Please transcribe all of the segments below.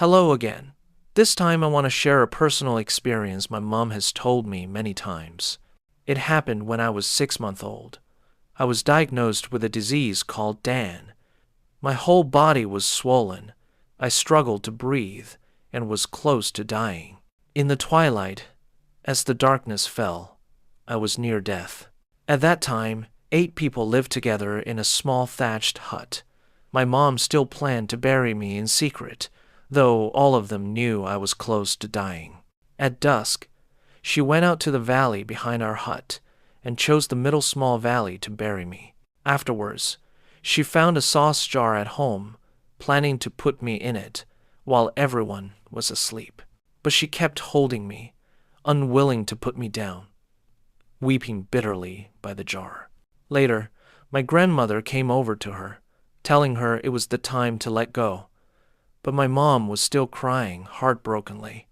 Hello again. This time I want to share a personal experience my mom has told me many times. It happened when I was 6 months old. I was diagnosed with a disease called Dan. My whole body was swollen. I struggled to breathe and was close to dying. In the twilight, as the darkness fell, I was near death. At that time, 8 people lived together in a small thatched hut. My mom still planned to bury me in secret, though all of them knew I was close to dying. At dusk, she went out to the valley behind our hut and chose the middle small valley to bury me. Afterwards, she found a sauce jar at home, planning to put me in it while everyone was asleep. But she kept holding me, unwilling to put me down, weeping bitterly by the jar. Later, my grandmother came over to her, telling her it was the time to let go. But my mom was still crying heartbrokenly.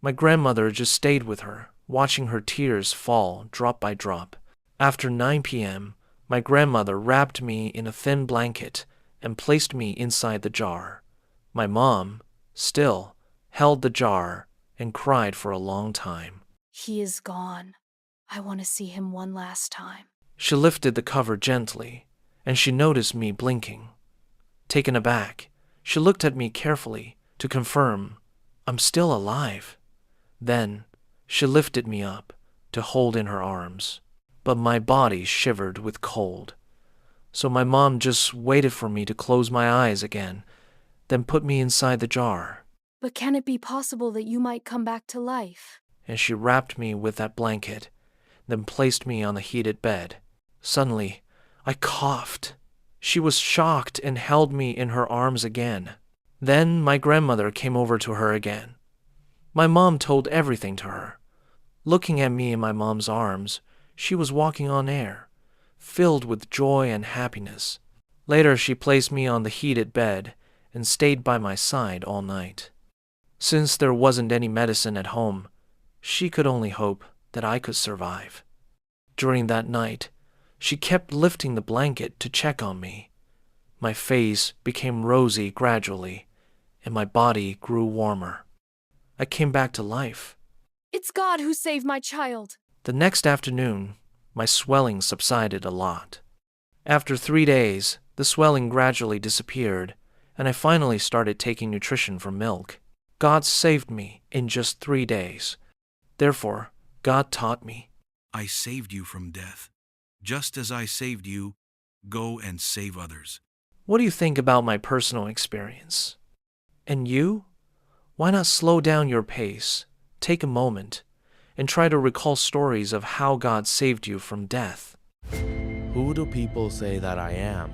My grandmother just stayed with her, watching her tears fall drop by drop. After 9 p.m., my grandmother wrapped me in a thin blanket and placed me inside the jar. My mom, still, held the jar and cried for a long time. He is gone. I want to see him one last time. She lifted the cover gently, and she noticed me blinking. Taken aback, she looked at me carefully to confirm I'm still alive. Then, she lifted me up to hold in her arms, but my body shivered with cold. So my mom just waited for me to close my eyes again, then put me inside the jar. But can it be possible that you might come back to life? And she wrapped me with that blanket, then placed me on the heated bed. Suddenly, I coughed. She was shocked and held me in her arms again. Then my grandmother came over to her again. My mom told everything to her. Looking at me in my mom's arms, she was walking on air, filled with joy and happiness. Later, she placed me on the heated bed and stayed by my side all night. Since there wasn't any medicine at home, she could only hope that I could survive. During that night, she kept lifting the blanket to check on me. My face became rosy gradually, and my body grew warmer. I came back to life. It's God who saved my child. The next afternoon, my swelling subsided a lot. After 3 days, the swelling gradually disappeared, and I finally started taking nutrition from milk. God saved me in just 3 days. Therefore, God taught me, I saved you from death. Just as I saved you, go and save others. what do you think about my personal experience? And you? Why not slow down your pace, take a moment, and try to recall stories of how God saved you from death? Who do people say that I am?